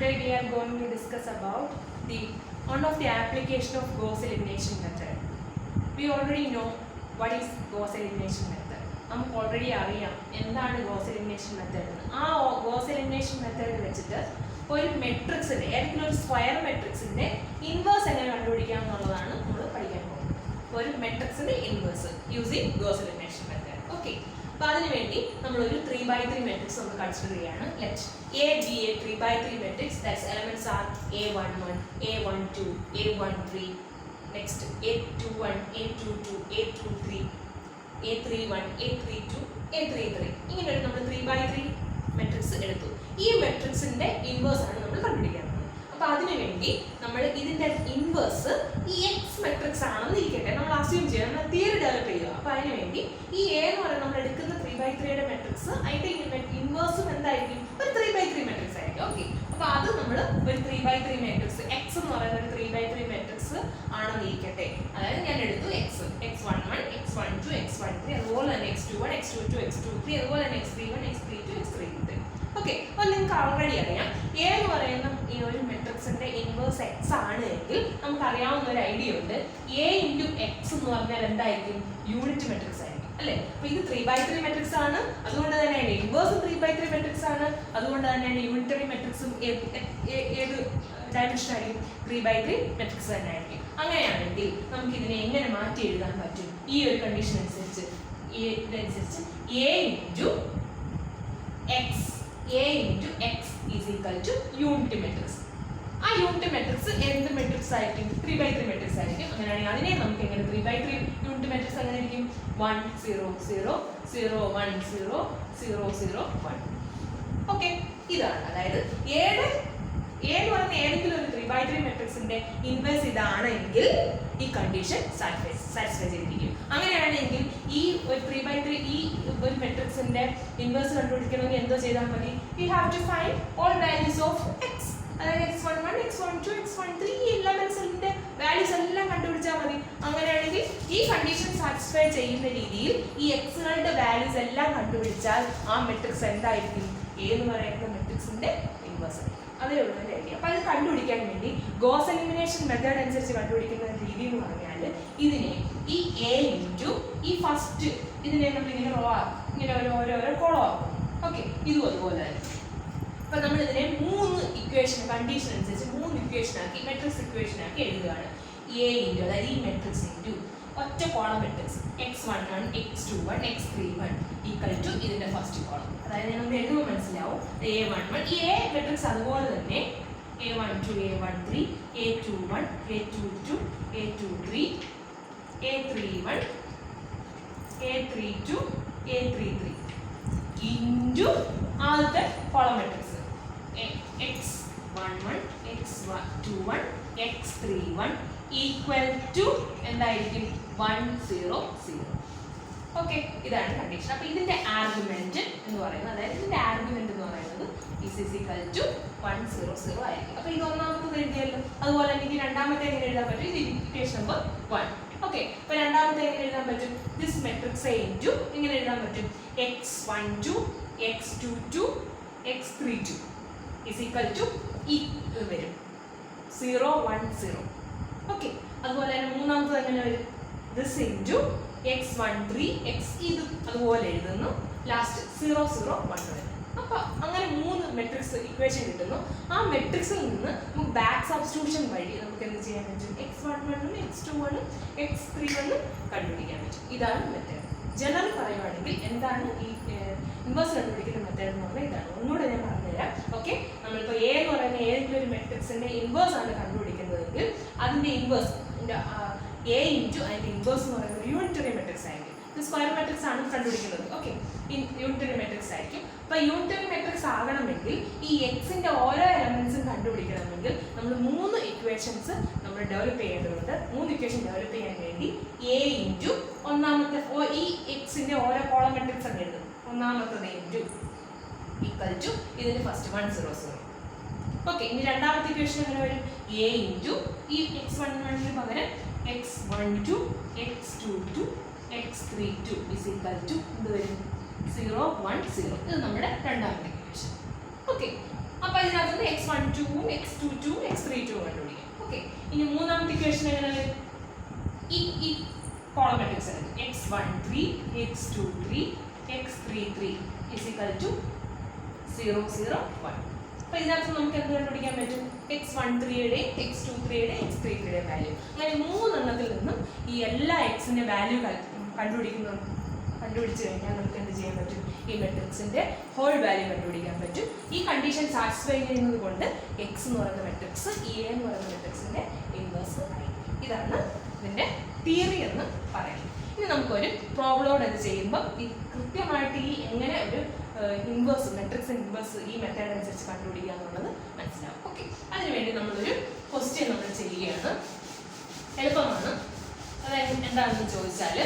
Today we are going to discuss about one of the application of Gauss elimination method. We already know what is Gauss elimination method. നമുക്ക് already അറിയാം എന്താണ് Gauss elimination method എന്ന്. ആ Gauss elimination method വെച്ചിട്ട് ഒരു മെട്രിക്സിന്റെ ഏതെങ്കിലും ഒരു സ്ക്വയർ മെട്രിക്സിന്റെ ഇൻവേഴ്സ് എങ്ങനെ കണ്ടുപിടിക്കാം എന്നുള്ളതാണ് നമ്മൾ പഠിക്കാൻ പോകുന്നത്. ഒരു മെട്രിക്സിന്റെ inverse using Gauss elimination method. Okay, അപ്പോൾ അതിനുവേണ്ടി നമ്മളൊരു 3x3 മെട്രിക്സ് നമ്മൾ കൺസിഡർ ചെയ്യാണ്. Let A be a 3x3 matrix. That's elements are A11, A12, A13, next A21, A22, A23, A31, A32, A33. ഇങ്ങനെ ഒരു നമ്മൾ 3x3 മെട്രിക്സ് എടുത്തു. ഈ മെട്രിക്സിന്റെ ഇൻവേഴ്സ് ആണ് നമ്മൾ കണ്ടുപിടിക്കാൻ പോകുന്നത്. അപ്പോൾ അതിനുവേണ്ടി നമ്മൾ ഇതിന്റെ ഇൻവേഴ്സ് ഈ എക്സ് മെട്രിക്സ് ആണെന്ന് ഇരിക്കട്ടെ, നമ്മൾ അസ്യൂം ചെയ്യുക, നമ്മൾ തിയറി ഡെവലപ്പ് ചെയ്യുക. അപ്പോൾ അതിനുവേണ്ടി ഈ എ എന്ന് പറയുന്നത് നമ്മൾ എടുക്കുന്ന 3x3 മെട്രിക്സ് അതിന്റെ ഇൻവേഴ്സും എന്തായിരിക്കും? ഒരു 3x3 മെട്രിക്സ് ആയിരിക്കും. ഓക്കെ, അപ്പോൾ അത് നമ്മൾ ഒരു 3x3 മെട്രിക്സ് എക്സ് എന്ന് പറയുന്ന ഒരു 3x3 മെട്രിക്സ് ആണെന്ന് ഇരിക്കട്ടെ. അതായത് ഞാൻ എടുത്തു എക്സ്, x11, x12, x13, അതുപോലെ തന്നെ x21, x22, x23, അതുപോലെ തന്നെ x31, x32, x33. ഓക്കെ, അപ്പോൾ നിങ്ങൾക്ക് ഓൾറെഡി അറിയാം എ എന്ന് പറയുന്ന ഈ ഒരു മെട്രിക്സിന്റെ ഇൻവേഴ്സ് എക്സ് ആണ് എങ്കിൽ നമുക്ക് അറിയാവുന്ന ഒരു ഐഡിയ ഉണ്ട്. എ ഇൻറ്റു എക്സ് എന്ന് പറഞ്ഞാൽ എന്തായിരിക്കും? യൂണിറ്റ് മെട്രിക്സ് ആയിരിക്കും അല്ലേ? അപ്പോൾ ഇത് 3x3 മെട്രിക്സ് ആണ്, അതുകൊണ്ട് തന്നെ അതിന്റെ ഇൻവേഴ്സും 3x3 മെട്രിക്സ് ആണ്, അതുകൊണ്ട് തന്നെ അതിന്റെ യൂണിറ്ററി മെട്രിക്സും ഏത് ഡയമെൻഷൻ ആയിരിക്കും? 3x3 മെട്രിക്സ് തന്നെ ആയിരിക്കും. അങ്ങനെയാണെങ്കിൽ നമുക്ക് ഇതിനെ എങ്ങനെ മാറ്റി എഴുതാൻ പറ്റും? ഈ ഒരു കണ്ടീഷൻ അനുസരിച്ച് ഇതനുസരിച്ച് A into X is equal two unit matrix. ആ യൂണിറ്റ് മെട്രിക്സ് എന്ത് മെട്രിക്സ് ആയിരിക്കും? 3x3 മെട്രിക്സ് ആയിരിക്കും. അങ്ങനെയാണെങ്കിൽ അതിനെ നമുക്ക് എങ്ങനെ 3x3 യൂണിറ്റ് മെട്രിക്സ് എങ്ങനെ ആയിരിക്കും? 1 0 0 0 1 0 0 0 1. ഓക്കെ, ഇതാണ്. അതായത് എ എന്ന് പറയുന്ന ഏതെങ്കിലും ഒരു 3x3 മെട്രിക്സിന്റെ ഇൻവേഴ്സ് ഇതാണെങ്കിൽ ഈ കണ്ടീഷൻ സാറ്റിസ്ഫൈ ചെയ്തിരിക്കും. അങ്ങനെയാണെങ്കിൽ ഈ ഒരു 3x3 ഈ ഒരു മെട്രിക്സിന്റെ ഇൻവേഴ്സ് കണ്ടുപിടിക്കണമെങ്കിൽ എന്തോ ചെയ്താൽ മതി? We have to find all values of X. അതായത് x11, x12, x13 ഈ എലമെന്റ്സിന്റെ വാല്യൂസ് എല്ലാം കണ്ടുപിടിച്ചാൽ മതി. അങ്ങനെയാണെങ്കിൽ ഈ കണ്ടീഷൻ സാറ്റിസ്ഫൈ ചെയ്യുന്ന രീതിയിൽ ഈ എക്സുകളുടെ വാല്യൂസ് എല്ലാം കണ്ടുപിടിച്ചാൽ ആ മെട്രിക്സ് എന്തായിരിക്കും? എന്ന് പറയുന്ന മെട്രിക്സിന്റെ ഇൻവേഴ്സ്. അതേ ഉള്ളൂ എൻ്റെ ഐഡിയ. അപ്പോൾ അത് കണ്ടുപിടിക്കാൻ വേണ്ടി ഗോസ് എലിമിനേഷൻ മെത്തേഡ് അനുസരിച്ച് കണ്ടുപിടിക്കുന്ന രീതി എന്ന് പറഞ്ഞാൽ ഇതിനെ ഈ എ ഇൻറ്റു ഈ ഫസ്റ്റ് ഇതിനെ നമ്മൾ ഇങ്ങനെ റോ ആക്കും, ഇങ്ങനെ ഓരോരോ കോളം ആക്കും. ഓക്കെ, ഇതും അതുപോലെ തന്നെ. അപ്പോൾ നമ്മൾ ഇതിനെ 3 ഇക്വേഷൻ കണ്ടീഷൻ അനുസരിച്ച് 3 ഇക്വേഷൻ ആക്കി മെട്രിക്സ് ഇക്വേഷൻ ആക്കി എഴുതുകയാണ്. എ ഇൻറ്റു അതായത് ഈ മെട്രിക്സ് ഇൻറ്റു ഒറ്റ column matrix x11, x21, x31 equal to ഇതിന്റെ ഫസ്റ്റ് കോളം. അതായത് നമുക്ക് എഴുതുമ്പോൾ മനസ്സിലാവും a11 ഈ എ മെട്രിക്സ് അതുപോലെ തന്നെ a12, a13, a21, a22, a23, a31, a32, a33 into ആദ്യത്തെ column matrix x11, x21, x31 equal to എന്തായിരിക്കും? 1 0 0. ഓക്കെ, ഇതാണ് കണ്ടീഷൻ. അപ്പോൾ ഇതിന്റെ ആർഗ്യുമെന്റ് എന്ന് പറയുന്നത്, അതായത് ഇതിന്റെ ആർഗ്യുമെന്റ് എന്ന് പറയുന്നത് ഈസ് ഈക്വൽ ടു 1 0 0 ആയിരിക്കും. അപ്പോൾ ഇത് ഒന്നാമത്തത് എഴുതിയല്ലോ. അതുപോലെ തന്നെ ഇത് രണ്ടാമത്തെ എങ്ങനെ എഴുതാൻ പറ്റും? ഇത് ഇക്വേഷൻ നമ്പർ 1. ഓക്കെ, അപ്പോൾ രണ്ടാമത്തെ എങ്ങനെ എഴുതാൻ പറ്റും? ദിസ് മെട്രിക്സ് എ ഇൻറ്റു എങ്ങനെ എഴുതാൻ പറ്റും? x12, x22, x32 is equal to ഈ വരും 0 1 0. ഓക്കെ, അതുപോലെ തന്നെ മൂന്നാമത്തത് എങ്ങനെ വരും? ദിസ് ഇൻറ്റു x13 x ഇത് അതുപോലെ എഴുതുന്നു, ലാസ്റ്റ് 0 0 1 വരും. അപ്പോൾ അങ്ങനെ 3 മെട്രിക്സ് ഇക്വേഷൻ കിട്ടുന്നു. ആ മെട്രിക്സിൽ നിന്ന് നമുക്ക് ബാക്ക് സബ്സ്റ്റിറ്റ്യൂഷൻ വഴി നമുക്ക് എന്ത് ചെയ്യാൻ പറ്റും? x11, x21, x31 കണ്ടുപിടിക്കാൻ പറ്റും. ഇതാണ് മെത്തേഡ്. ജനറൽ പറയുവാണെങ്കിൽ എന്താണ് ഈ ഇൻവേഴ്സ് കണ്ടുപിടിക്കുന്ന മെത്തേഡ് എന്ന് പറഞ്ഞാൽ ഇതാണ്. ഒന്നുകൂടെ ഞാൻ പറഞ്ഞുതരാം. ഓക്കെ, നമ്മളിപ്പോൾ എ എന്ന് പറയുന്ന ഏതെങ്കിലും ഒരു മെട്രിക്സിന്റെ ഇൻവേഴ്സ് ആണ് കണ്ടുപിടിക്കുന്നതെങ്കിൽ അതിന്റെ ഇൻവേഴ്സ് എ ഇൻറ്റു അതിന്റെ ഇൻവേഴ്സ് എന്ന് പറയുന്നത് യൂണിറ്ററി മെട്രിക്സ് ആയിരിക്കും. ഇത് സ്ക്വയർ മെട്രിക്സ് ആണ് കണ്ടുപിടിക്കുന്നത്. ഓക്കെ, യൂണിറ്ററി മെട്രിക്സ് ആയിരിക്കും. അപ്പോൾ യൂണിറ്ററി മെട്രിക്സ് ആകണമെങ്കിൽ ഈ എക്സിന്റെ ഓരോ എലമെന്റ്സും കണ്ടുപിടിക്കണമെങ്കിൽ നമ്മൾ 3 ഇക്വേഷൻസ് നമ്മൾ ഡെവലപ്പ് ചെയ്യേണ്ടതുണ്ട്. 3 ഇക്വേഷൻ ഡെവലപ്പ് ചെയ്യാൻ വേണ്ടി എ ഇൻറ്റു ഒന്നാമത്തെ ഈ എക്സിന്റെ ഓരോ കോളം മെട്രിക്സ് ആണ് എഴുതുന്നത്. ഒന്നാമത്തത് ഇൻറ്റു ഈക്വൽ ടു ഇതിന്റെ ഫസ്റ്റ് 1 0 0. ഓക്കെ, ഇനി രണ്ടാമത്തെ ഇക്വേഷൻ എങ്ങനെ വരും? എ ഇൻറ്റു ഈ x11 പകരം x12, x22, x32 is equal to എന്ത് വരും? 0 1 0. ഇത് നമ്മുടെ രണ്ടാമത്തെ ഇക്വേഷൻ. ഓക്കെ, അപ്പോൾ ഇതിനകത്ത് x12 x22 x32 കണ്ടുപിടിക്കാം. ഓക്കെ, ഇനി മൂന്നാമത്തെ ഇക്വേഷൻ എങ്ങനെയാണ്? ഈ കോളം മാട്രിക്സ് ആണ് x13 x23 x33 0 0 1. അപ്പോൾ ഇതിനകത്ത് നമുക്ക് എന്ത് കണ്ടുപിടിക്കാൻ പറ്റും? x13യുടെ x23യുടെ x33യുടെ വാല്യൂ. അങ്ങനെ മൂന്നെണ്ണത്തിൽ നിന്നും ഈ എല്ലാ എക്സിന്റെ വാല്യൂ കണ്ടുപിടിച്ച് കഴിഞ്ഞാൽ നമുക്ക് എന്ത് ചെയ്യാൻ പറ്റും? ഈ മെട്രിക്സിന്റെ ഹോൾ വാല്യൂ കണ്ടുപിടിക്കാൻ പറ്റും. ഈ കണ്ടീഷൻ സാറ്റിസ്ഫൈ ചെയ്യുന്നത് കൊണ്ട് എക്സ് എന്ന് പറയുന്ന മെട്രിക്സ് എ എന്ന് പറയുന്ന മെട്രിക്സിന്റെ ഇൻവേഴ്സ് ആയി. ഇതാണ് ഇതിന്റെ തിയറി എന്ന് പറയുന്നത്. ഇനി നമുക്കൊരു പ്രോബ്ലോഡ് അത് ചെയ്യുമ്പോൾ ഈ കൃത്യമായിട്ട് ഈ എങ്ങനെ ഒരു ഇൻവേഴ്സ് മെട്രിക്സ് ഇൻവേഴ്സ് ഈ മെത്തേഡ് അനുസരിച്ച് കണ്ടുപിടിക്കുക എന്നുള്ളത് മനസ്സിലാവും. ഓക്കെ, അതിനുവേണ്ടി നമ്മളൊരു ക്വസ്റ്റ്യൻ നമ്മൾ ചെയ്യുകയാണ്. എളുപ്പമാണ്. അതായത് എന്താണെന്ന് ചോദിച്ചാൽ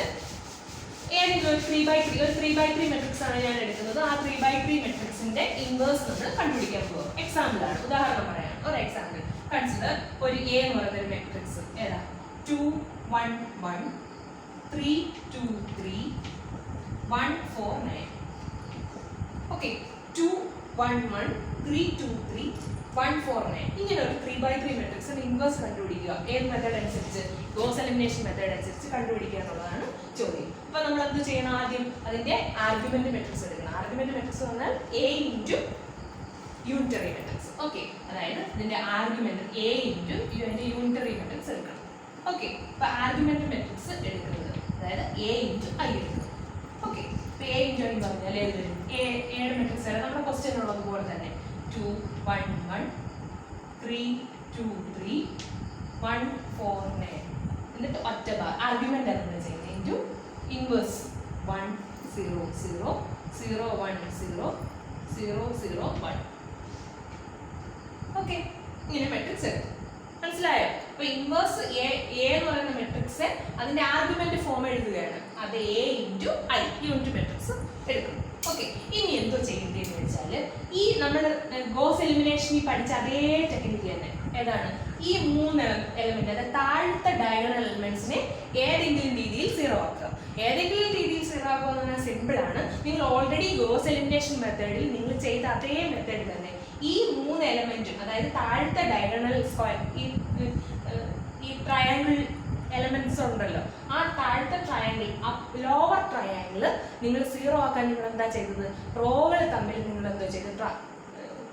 ഏതെങ്കിലും ഒരു 3x3 മെട്രിക്സ് ആണ് ഞാൻ എടുക്കുന്നത്. ആ 3x3 മെട്രിക്സിന്റെ ഇൻവേഴ്സ് നമ്മൾ കണ്ടുപിടിക്കാൻ പോകും. എക്സാമ്പിൾ ആണ്, ഉദാഹരണം പറയാം. ഒരു എക്സാമ്പിൾ കൺസിഡർ ഒരു എ എന്ന് പറയുന്ന ഒരു മെട്രിക്സ് ഏതാ 2 1 1 3 2 3 1 4 9. ഓക്കെ, 2 1 1 3 2 3 1 4 9. ഇങ്ങനെ ഒരു 3x3 മെട്രിക്സിന്റെ ഇൻവേഴ്സ് കണ്ടുപിടിക്കുക. ഏത് മെത്തേഡ് അനുസരിച്ച്? ഗോസ് എലിമിനേഷൻ മെത്തേഡ് അനുസരിച്ച് കണ്ടുപിടിക്കുക എന്നുള്ളതാണ് ചോദ്യം. അപ്പൊ നമ്മൾ എന്ത് ചെയ്യണം? ആദ്യം അതിന്റെ ആർഗ്യുമെന്റ് മെട്രിക്സ് എടുക്കണം. ആർഗ്യുമെന്റ് മെട്രിക്സ് പറഞ്ഞാൽ a into unitary matrix. Okay, അതായത് ഇതിന്റെ ആർഗ്യുമെന്റ് a ഇൻറ്റു ഇതിന്റെ യൂണിറ്ററി മെട്രിക്സ് എടുക്കണം. ഓക്കെ, അപ്പൊ ആർഗ്യുമെന്റ് മെട്രിക്സ് എടുക്കുന്നത് അതായത് a ഇൻറ്റു i എടുക്കുന്നത്. ഓക്കെ, ഇപ്പൊ a ഇൻറ്റു i പറഞ്ഞാൽ ഏത് വരും? എയുടെ മെട്രിക്സ് നമ്മുടെ ക്വസ്റ്റ്യൻ ഉള്ളതുപോലെ തന്നെ 2 1 1 3 2 3 1 4 9. എന്നിട്ട് ഒറ്റ ബാർ ആർഗ്യുമെന്റ് ആണ് നമ്മൾ ചെയ്യുന്നത് ഇൻറ്റു ഇൻവേഴ്സ് 1 0 0 0 1 0 0 0 1. ഓക്കെ, ഇങ്ങനെ മെട്രിക്സ് എടുക്കും. മനസ്സിലായോ? അപ്പൊ ഇൻവേഴ്സ് എ എന്ന് പറയുന്ന മെട്രിക്സ് അതിന്റെ ആർഗ്യുമെന്റ് ഫോം എഴുതുകയാണ്. അത് a into i unit matrix എടുക്കും. ഓക്കെ, ഇനി എന്തോ ചെയ്യേണ്ടതെന്ന് വെച്ചാൽ ഈ നമ്മൾ ഗോസ് എലിമിനേഷനിൽ പഠിച്ച അതേ ടെക്നിക്ക് തന്നെ ഏതാണ്? ഈ മൂന്ന് എലമെന്റ് അതായത് താഴത്തെ ഡയഗണൽ എലമെന്റ്സിനെ ഏതെങ്കിലും രീതിയിൽ സീറോ ആക്കുക. ഏതെങ്കിലും രീതിയിൽ സീറോ ആക്കുക എന്ന് പറഞ്ഞാൽ സിമ്പിൾ ആണ്. നിങ്ങൾ ഓൾറെഡി ഗോസ് എലിമിനേഷൻ മെത്തേഡിൽ നിങ്ങൾ ചെയ്ത അതേ മെത്തേഡ് തന്നെ ഈ മൂന്ന് എലമെന്റും അതായത് താഴത്തെ ഡയഗണൽ സ്ക്വയർ ഈ ട്രയാങ്കിൾ എലമെന്റ്സ് ഉണ്ടല്ലോ, ആ താഴത്തെ ട്രയാങ്കിൾ ആ ലോവർ ട്രയാങ്കിൾ നിങ്ങൾ സീറോ ആക്കാൻ നിങ്ങൾ എന്താ ചെയ്തത്? റോകൾ തമ്മിൽ നിങ്ങൾ എന്തോ ചെയ്ത്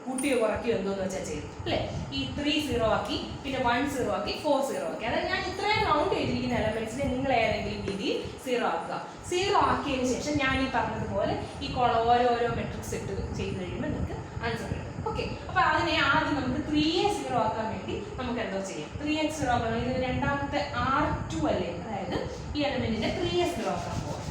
കൂട്ടിയോ കുറയ്ക്കുകയോ എന്തോന്ന് വെച്ചാൽ ചെയ്തു അല്ലേ? ഈ 3 സീറോ ആക്കി, പിന്നെ 1 സീറോ ആക്കി, 4 സീറോ ആക്കി. അതായത് ഞാൻ ഇത്രയും റൗണ്ട് ചെയ്തിരിക്കുന്ന എലമെന്റ്സിനെ നിങ്ങൾ ഏതെങ്കിലും രീതിയിൽ സീറോ ആക്കുക. സീറോ ആക്കിയതിന് ശേഷം ഞാൻ ഈ പറഞ്ഞതുപോലെ ഈ ഓരോരോ മെട്രിക്സ് ഇട്ട് ചെയ്ത് കഴിയുമ്പോൾ നിങ്ങൾക്ക് ആൻസർ കിട്ടും. ഓക്കെ, അപ്പൊ അതിനെ ആദ്യം നമുക്ക് 3a സീറോ ആക്കാൻ വേണ്ടി നമുക്ക് എന്തോ ചെയ്യാം? 3x സീറോ ആക്കണം. ഇതിന് രണ്ടാമത്തെ R2 അല്ലേ? അതായത് ഈ എലമെന്റിനെ 3a സീറോ ആക്കാൻ പോവാം.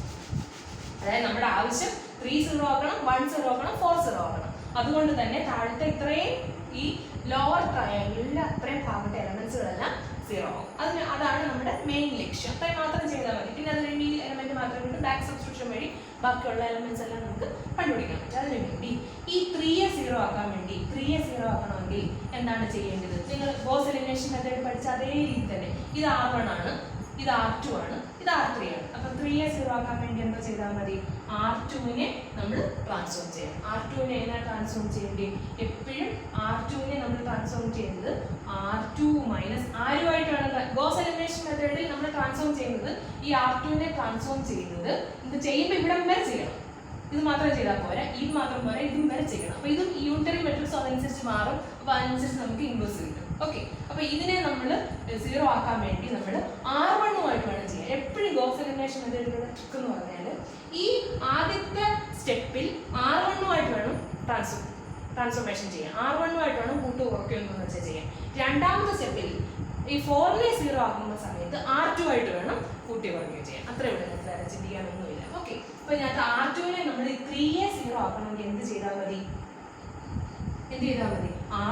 അതായത് നമ്മുടെ ആവശ്യം 3 സീറോ ആക്കണം, 1 സീറോ ആക്കണം, 4 സീറോ ആക്കണം. അതുകൊണ്ട് തന്നെ താഴത്തെ ഇത്രയും ഈ ലോവർ ട്രയാങ്കിളിലെ അത്രയും ഭാഗത്തെ എലമെന്റ്സുകളെല്ലാം സീറോ ആവും. അതാണ് നമ്മുടെ മെയിൻ ലക്ഷ്യം. അത്രയും മാത്രം ചെയ്താൽ മതി. പിന്നെ അതിന് ഈ എലമെന്റ് മാത്രം കൊണ്ട് ബാക്ക് സബ്സ്റ്റിറ്റ്യൂഷൻ വഴി ബാക്കിയുള്ള എലമെന്റ്സ് എല്ലാം നമുക്ക് കണ്ടുപിടിക്കാൻ പറ്റും. അതിനു വേണ്ടി ഈ 3a സീറോ ആക്കാൻ വേണ്ടി 3a സീറോ ആക്കണമെങ്കിൽ എന്താണ് ചെയ്യേണ്ടത്? നിങ്ങൾ ഗോസ് എലിമിനേഷൻ മെത്തേഡ് പഠിച്ച അതേ രീതി തന്നെ ഇത് R1 ആണ്, ഇത് R2 ആണ്, ഇത് R3 ആണ്. അപ്പൊ 3a സീറോ ആക്കാൻ വേണ്ടി എന്താ ചെയ്താൽ മതി? R2നെ നമ്മൾ ട്രാൻസ്ഫോം ചെയ്യാം. R2നെ എങ്ങനെ ട്രാൻസ്ഫോം ചെയ്യേണ്ടി? എപ്പോഴും R2നെ നമ്മൾ ട്രാൻസ്ഫോം ചെയ്യുന്നത് R2 മൈനസ് ആരുമായിട്ടാണ് ഗോസ് എലിമിനേഷൻ മെത്തേഡിൽ നമ്മൾ ട്രാൻസ്ഫോം ചെയ്യുന്നത്. ഈ R2നെ ട്രാൻസ്ഫോം ചെയ്യുന്നത് ഇത് ചെയ്യുമ്പോൾ ഇവിടം വരെ ചെയ്യണം. ഇത് മാത്രം ചെയ്താൽ പോരാ, ഇത് മാത്രം പോരാ, ഇതും വരെ ചെയ്യണം. അപ്പൊ ഇതും യൂണിറ്ററി മെട്രിക്സ് അതനുസരിച്ച് മാറും. അപ്പൊ അതനുസരിച്ച് നമുക്ക് ഇൻവേഴ്സ് കിട്ടും. ഓക്കെ, അപ്പൊ ഇതിനെ നമ്മൾ സീറോ ആക്കാൻ വേണ്ടി നമ്മൾ R1 വേണം ചെയ്യാൻ. എപ്പോഴും ഗോസ് എലിമിനേഷൻ മെത്തേഡിലുള്ള ട്രിക്ക് എന്ന് പറഞ്ഞാൽ ഈ ആദ്യത്തെ സ്റ്റെപ്പിൽ R1 വേണം ട്രാൻസ്ഫോർമേഷൻ ചെയ്യാൻ. R1 വേണം കൂട്ട് കുറയ്ക്കുകയെന്ന് വെച്ചാൽ ചെയ്യാൻ. രണ്ടാമത്തെ സ്റ്റെപ്പിൽ ഈ 4നെ സീറോ ആക്കുന്ന സമയത്ത് R2 വേണം കൂട്ടി കുറയ്ക്കുകയും ചെയ്യാൻ. അത്ര ഇവിടെ വേറെ ചിന്തിക്കാനൊന്നുമില്ല. ഓക്കെ, അപ്പൊ ഇതിനകത്ത് R2നെ നമ്മൾ 3a സീറോ ആക്കണമെങ്കിൽ എന്ത് ചെയ്താൽ മതി?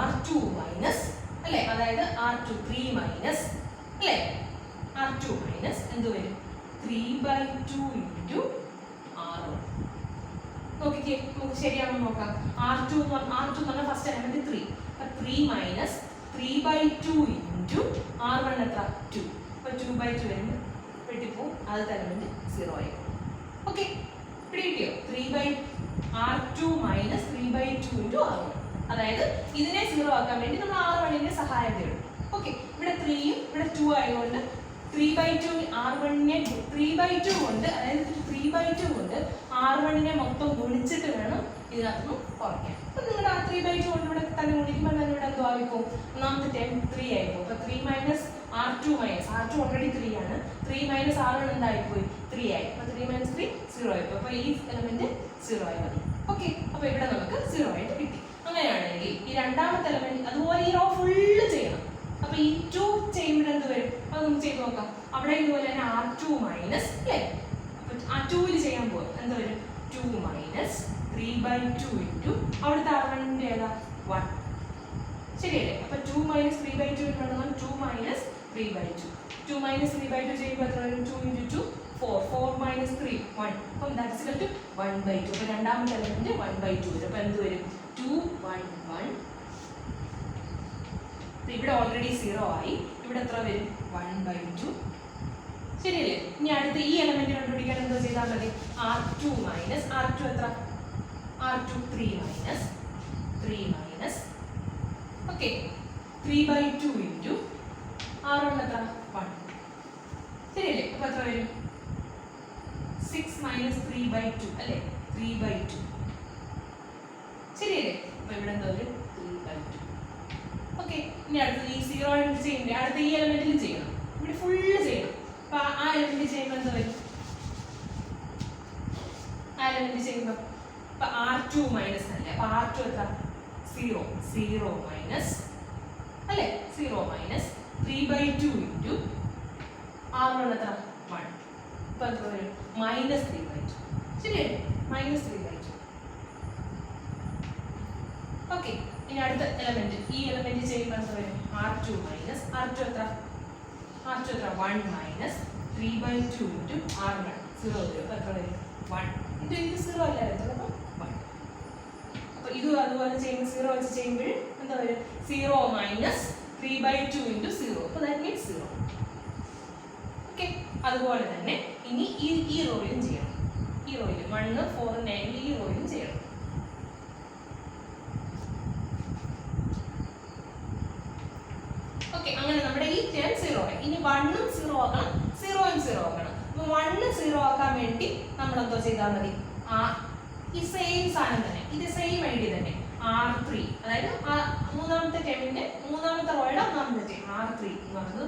R2 മൈനസ് അല്ലേ? അതായത് R2 3 മൈനസ് അല്ലേ? R2 മൈനസ് എന്ത് വരും? 3/2 ഇൻറ്റു R1. നോക്കിക്കേ, നമുക്ക് ശരിയാണെന്ന് നോക്കാം. R2 എന്ന് പറഞ്ഞാൽ ഫസ്റ്റ് എലമെന്റ് 3. അപ്പൊ 3 മൈനസ് 3/2 ഇൻറ്റു R1 എത്ര? 2. അപ്പൊ 2/2 വരുമ്പോൾ വെട്ടിപ്പോവും. ആദ്യത്തെ എലമെന്റ് 0 ആയി. ഓക്കെ, പിടി കിട്ടിയോ? R2 minus 3/2 into R1. അതായത് ഇതിനെ 0 ആക്കാൻ വേണ്ടി നമ്മൾ R1ന്റെ സഹായം തേടും. ഓക്കെ, ഇവിടെ 3യും ഇവിടെ 2 ആയതുകൊണ്ട് 3/2 R1നെ 3/2 കൊണ്ട്, അതായത് 3/2 കൊണ്ട് R1നെ മൊത്തം ഗുണിച്ചിട്ട് വേണം ഇതിനകത്ത് കുറയ്ക്കാൻ. അപ്പൊ നിങ്ങളുടെ ആ 3/2 കൊണ്ട് ഇവിടെ തന്നെ ഗുണിക്കുമ്പോൾ തന്നെ ഇവിടെ എന്തോ ആയിപ്പോ ഒന്നാമത്തെ ടൈം 3 ആയിപ്പോ. അപ്പൊ 3 മൈനസ് R2 ഓൾറെഡി 3 ആണ്. 3 മൈനസ് R1 എന്തായിപ്പോയി 3 ആയി. അപ്പൊ 3 മൈനസ് 3 0 ആയിപ്പോ. അപ്പൊ ഈ എലമെന്റ് 0 ആയി മതി. ഓക്കെ, അപ്പൊ ഇവിടെ നമുക്ക് 0 ആയിട്ട് കിട്ടി. അങ്ങനെയാണെങ്കിൽ ഈ രണ്ടാമത്തെ എലമെന്റ് അതുപോലെ ഈ റോ ഫുള്ള് ചെയ്യണം. അപ്പൊ ഈ 2 ചെയ്യുമ്പോൾ എന്ത് വരും? അത് നമുക്ക് ചെയ്ത് നോക്കാം. അവിടെ ഇതുപോലെ തന്നെ R2 മൈനസ് അല്ലേ? അപ്പൊ ആ 2 ചെയ്യാൻ പോകും എന്ത് വരും? 2 മൈനസ് 3/2 ഇൻറ്റു അവിടുത്തെ R1ന്റെ ഏതാ 1. ശരിയല്ലേ? അപ്പൊ 2 മൈനസ് 3/2 എന്ന് 2 മൈനസ് 3/2. 2 മൈനസ് 3/2 ചെയ്യുമ്പോൾ എത്ര വരും? 2 ഇൻറ്റു 2 4. 4 മൈനസ് 3 1. അപ്പം ദാറ്റ്സ് ഈക്വൽ ടു 1/2. അപ്പൊ രണ്ടാമത്തെ എലമെന്റ് 1/2 വരും. അപ്പൊ എന്ത് വരും? 2 1 1. ഇവിടെ ഓൾറെഡി 0 ആയി. ഇവിടെ എത്ര വരും? 1/2. ശരിയല്ലേ? ഇനി അടുത്ത ഈ എലമെന്റ് കണ്ടുപിടിക്കാൻ എന്തോ ചെയ്താൽ മതി? R2 മൈനസ് R2 എത്ര? R2 3 minus okay 3/2 into R1 എത്ര? 1. ശരിയല്ലേ? അപ്പൊ എത്ര വരും? 6 മൈനസ് 3/2 അല്ലേ? 3/2. ശരിയല്ലേ? അപ്പൊ ഇവിടെ എന്താ വരും? 3/2. ഓക്കെ, ഇനി അടുത്തത് ഈ 0 ചെയ്യണ്ടേ? അടുത്ത ഈ എലമെന്റിൽ ചെയ്യണം. ഇവിടെ ഫുള്ള് ചെയ്യണം. അപ്പൊ ആ എലമെന്റ് ചെയ്യുമ്പോൾ എന്താ വരും? ആ എലമെന്റ് ചെയ്യുമ്പോൾ അപ്പൊ R2 മൈനസ് അല്ലേ? അപ്പൊ R2 എത്ര? 0 മൈനസ് അല്ലേ? 0 മൈനസ് 3/2 ഇൻറ്റു R1 എത്ര? 1. അപ്പൊ എത്ര വരും? മൈനസ് 3/2. ശരിയല്ലേ? മൈനസ് 3/2. ഓക്കെ, ഇനി അടുത്ത എലമെന്റ് ഈ എലമെന്റ് ചെയ്യുമ്പോൾ എന്താ വരും? R2 മൈനസ് R2 എത്ര? 1 മൈനസ് 3/2 ഇൻറ്റു R1 0 വരും. അപ്പൊ എത്ര വരും? 1 ഇൻറ്റു ഇത് 0 അല്ലായിരുന്നു. അപ്പൊ 1. അപ്പൊ ഇത് അതുപോലെ ചെയ്യുമ്പോൾ 0 വെച്ച് ചെയ്യുമ്പോൾ എന്താ വരും? 0 മൈനസ് 3/2 ഇൻറ്റു 0. അപ്പൊ ദാറ്റ് മീൻസ് 0. ഓക്കെ, അതുപോലെ തന്നെ ഇനി ഈ റോയിലും ചെയ്യണം. ഈ റോയിലും 1 4 9 ഈ റോയിലും ചെയ്യണം. ഓക്കെ, അങ്ങനെ നമ്മുടെ ഈ ടേം 0 ആയി. ഇനി 1ഉം 0 ആക്കണം, 0ഉം 0 ആക്കണം. അപ്പൊ 1 0 ആക്കാൻ വേണ്ടി നമ്മൾ എന്തോ ചെയ്താൽ മതി? ഈ സെയിം സാധനം തന്നെ, ഇത് സെയിം ഐഡിയ തന്നെ R3, അതായത് മൂന്നാമത്തെ ടേമിന്റെ മൂന്നാമത്തെ റോയുടെ ഒന്നാമത്തെ ടേം R3 എന്ന് പറയുന്നത്